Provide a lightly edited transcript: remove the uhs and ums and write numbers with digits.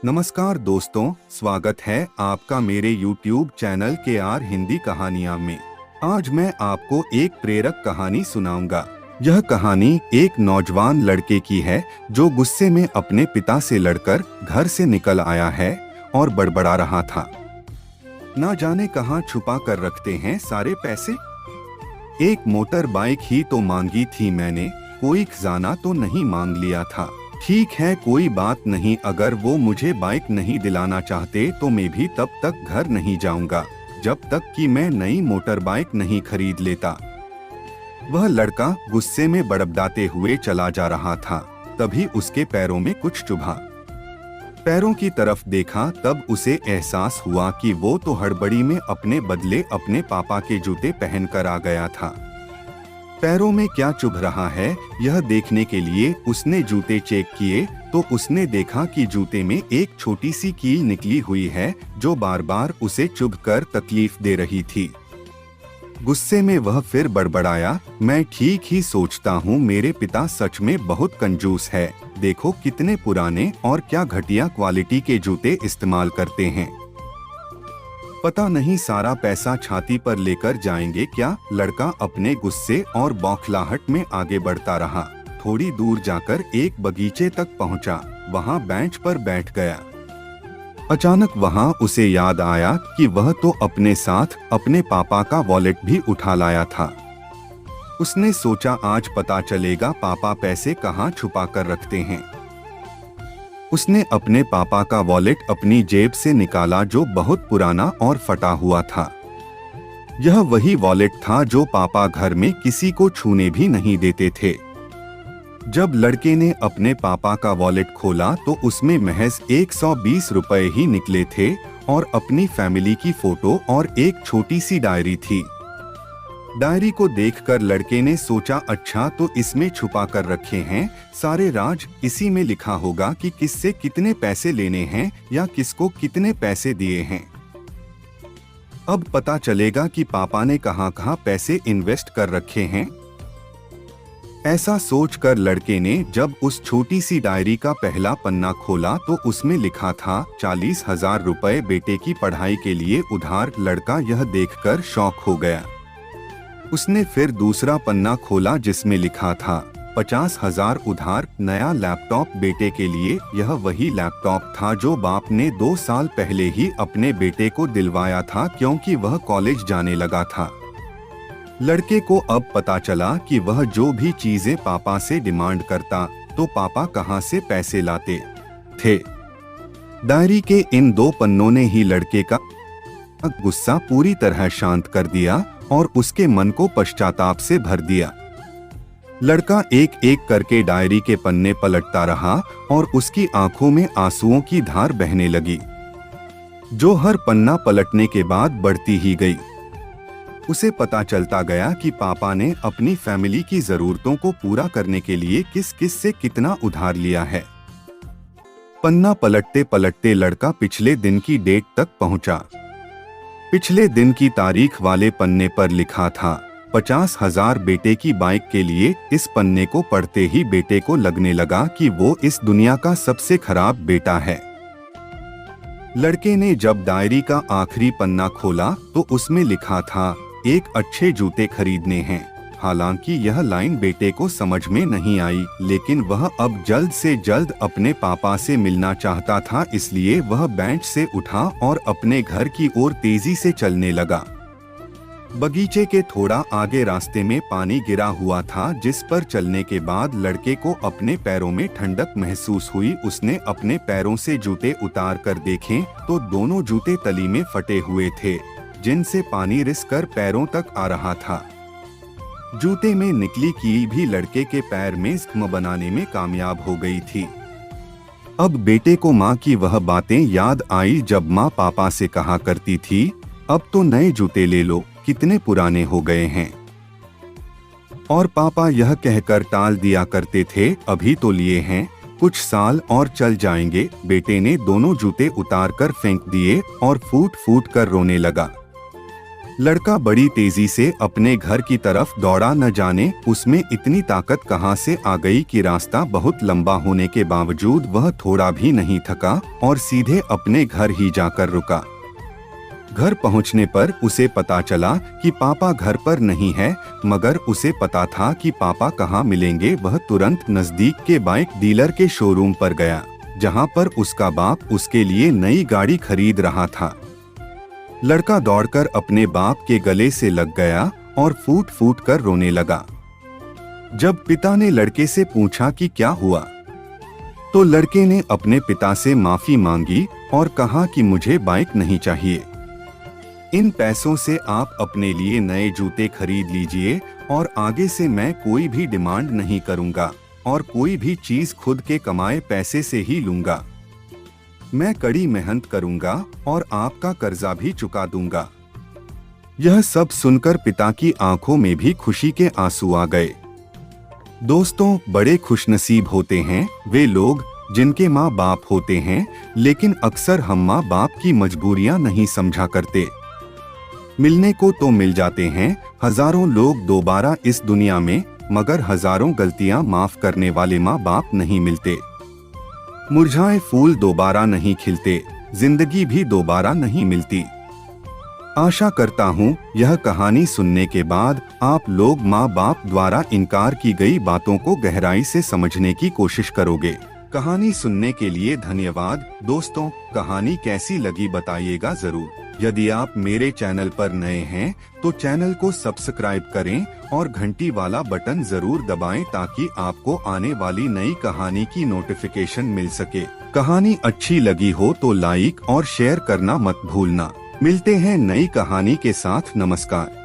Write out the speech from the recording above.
नमस्कार दोस्तों, स्वागत है आपका मेरे YouTube चैनल KR हिंदी कहानियाँ में। आज मैं आपको एक प्रेरक कहानी सुनाऊंगा। यह कहानी एक नौजवान लड़के की है जो गुस्से में अपने पिता से लड़कर घर से निकल आया है और बड़बड़ा रहा था। ना जाने कहाँ छुपा कर रखते हैं सारे पैसे। एक मोटर बाइक ही तो मांगी थी मैंने, कोई खजाना तो नहीं मांग लिया था। ठीक है, कोई बात नहीं, अगर वो मुझे बाइक नहीं दिलाना चाहते तो मैं भी तब तक घर नहीं जाऊंगा जब तक कि मैं नई मोटर बाइक नहीं खरीद लेता। वह लड़का गुस्से में बड़बड़ाते हुए चला जा रहा था। तभी उसके पैरों में कुछ चुभा। पैरों की तरफ देखा तब उसे एहसास हुआ कि वो तो हड़बड़ी में अपने बदले अपने पापा के जूते पहनकर आ गया था। पैरों में क्या चुभ रहा है यह देखने के लिए उसने जूते चेक किए तो उसने देखा कि जूते में एक छोटी सी कील निकली हुई है जो बार बार उसे चुभकर तकलीफ दे रही थी। गुस्से में वह फिर बड़बड़ाया, मैं ठीक ही सोचता हूँ, मेरे पिता सच में बहुत कंजूस है। देखो कितने पुराने और क्या घटिया क्वालिटी के जूते इस्तेमाल करते हैं। पता नहीं सारा पैसा छाती पर लेकर जाएंगे क्या। लड़का अपने गुस्से और बौखलाहट में आगे बढ़ता रहा। थोड़ी दूर जाकर एक बगीचे तक पहुंचा। वहां बेंच पर बैठ गया। अचानक वहां उसे याद आया कि वह तो अपने साथ अपने पापा का वॉलेट भी उठा लाया था। उसने सोचा आज पता चलेगा पापा पैसे कहाँ छुपा कर रखते हैं। उसने अपने पापा का वॉलेट अपनी जेब से निकाला जो बहुत पुराना और फटा हुआ था। यह वही वॉलेट था जो पापा घर में किसी को छूने भी नहीं देते थे। जब लड़के ने अपने पापा का वॉलेट खोला तो उसमें महज 120 रुपए ही निकले थे और अपनी फैमिली की फोटो और एक छोटी सी डायरी थी। डायरी को देखकर लड़के ने सोचा, अच्छा तो इसमें छुपा कर रखे हैं सारे राज। इसी में लिखा होगा कि किससे कितने पैसे लेने हैं या किसको कितने पैसे दिए हैं। अब पता चलेगा कि पापा ने कहां-कहां पैसे इन्वेस्ट कर रखे हैं। ऐसा सोचकर लड़के ने जब उस छोटी सी डायरी का पहला पन्ना खोला तो उसमें लिखा था 40,000 रुपए बेटे की पढ़ाई के लिए उधार। लड़का यह देखकर शॉक हो गया। उसने फिर दूसरा पन्ना खोला जिसमें लिखा था 50,000 उधार, नया लैपटॉप बेटे के लिए। यह वही लैपटॉप था जो बाप ने 2 साल पहले ही अपने बेटे को दिलवाया था क्योंकि वह कॉलेज जाने लगा था। लड़के को अब पता चला कि वह जो भी चीजें पापा से डिमांड करता तो पापा कहां से पैसे लाते थे। डायरी के इन 2 पन्नों ने ही लड़के का गुस्सा पूरी तरह शांत कर दिया और उसके मन को पश्चाताप से भर दिया। लड़का एक एक करके डायरी के पन्ने पलटता रहा और उसकी आंखों में आंसुओं की धार बहने लगी, जो हर पन्ना पलटने के बाद बढ़ती ही गई। उसे पता चलता गया कि पापा ने अपनी फैमिली की जरूरतों को पूरा करने के लिए किस किस से कितना उधार लिया है। पन्ना पलटते पलटते लड़का पिछले दिन की डेट तक पहुंचा। पिछले दिन की तारीख वाले पन्ने पर लिखा था 50,000 बेटे की बाइक के लिए। इस पन्ने को पढ़ते ही बेटे को लगने लगा कि वो इस दुनिया का सबसे खराब बेटा है। लड़के ने जब डायरी का आखिरी पन्ना खोला तो उसमें लिखा था एक अच्छे जूते खरीदने हैं। हालांकि यह लाइन बेटे को समझ में नहीं आई, लेकिन वह अब जल्द से जल्द अपने पापा से मिलना चाहता था, इसलिए वह बेंच से उठा और अपने घर की ओर तेजी से चलने लगा। बगीचे के थोड़ा आगे रास्ते में पानी गिरा हुआ था जिस पर चलने के बाद लड़के को अपने पैरों में ठंडक महसूस हुई। उसने अपने पैरों से जूते उतार कर देखे तो दोनों जूते तली में फटे हुए थे जिनसे पानी रिसकर पैरों तक आ रहा था। जूते में निकली कील भी लड़के के पैर में जख्म बनाने में कामयाब हो गई थी। अब बेटे को माँ की वह बातें याद आई जब माँ पापा से कहा करती थी, अब तो नए जूते ले लो, कितने पुराने हो गए हैं। और पापा यह कहकर टाल दिया करते थे, अभी तो लिए हैं, कुछ साल और चल जाएंगे। बेटे ने दोनों जूते उतार कर फेंक दिए और फूट फूट कर रोने लगा। लड़का बड़ी तेजी से अपने घर की तरफ दौड़ा, न जाने उसमें इतनी ताकत कहां से आ गई कि रास्ता बहुत लंबा होने के बावजूद वह थोड़ा भी नहीं थका और सीधे अपने घर ही जाकर रुका। घर पहुंचने पर उसे पता चला कि पापा घर पर नहीं है, मगर उसे पता था कि पापा कहाँ मिलेंगे। वह तुरंत नजदीक के बाइक डीलर के शोरूम पर गया, जहां पर उसका बाप उसके लिए नई गाड़ी खरीद रहा था। लड़का दौड़कर अपने बाप के गले से लग गया और फूट फूट कर रोने लगा। जब पिता ने लड़के से पूछा कि क्या हुआ, तो लड़के ने अपने पिता से माफी मांगी और कहा कि मुझे बाइक नहीं चाहिए। इन पैसों से आप अपने लिए नए जूते खरीद लीजिए और आगे से मैं कोई भी डिमांड नहीं करूंगा और कोई भी चीज खुद के कमाए पैसे से ही लूंगा। मैं कड़ी मेहनत करूंगा और आपका कर्जा भी चुका दूंगा। यह सब सुनकर पिता की आंखों में भी खुशी के आंसू आ गए। दोस्तों, बड़े खुशनसीब होते हैं वे लोग जिनके माँ बाप होते हैं, लेकिन अक्सर हम माँ बाप की मजबूरियां नहीं समझा करते। मिलने को तो मिल जाते हैं हजारों लोग दोबारा इस दुनिया में, मगर हजारों गलतियां माफ करने वाले माँ बाप नहीं मिलते। मुरझाए फूल दोबारा नहीं खिलते, जिंदगी भी दोबारा नहीं मिलती। आशा करता हूँ यह कहानी सुनने के बाद आप लोग माँ बाप द्वारा इनकार की गई बातों को गहराई से समझने की कोशिश करोगे। कहानी सुनने के लिए धन्यवाद। दोस्तों, कहानी कैसी लगी बताइएगा जरूर। यदि आप मेरे चैनल पर नए हैं तो चैनल को सब्सक्राइब करें और घंटी वाला बटन जरूर दबाएं ताकि आपको आने वाली नई कहानी की नोटिफिकेशन मिल सके। कहानी अच्छी लगी हो तो लाइक और शेयर करना मत भूलना। मिलते हैं नई कहानी के साथ। नमस्कार।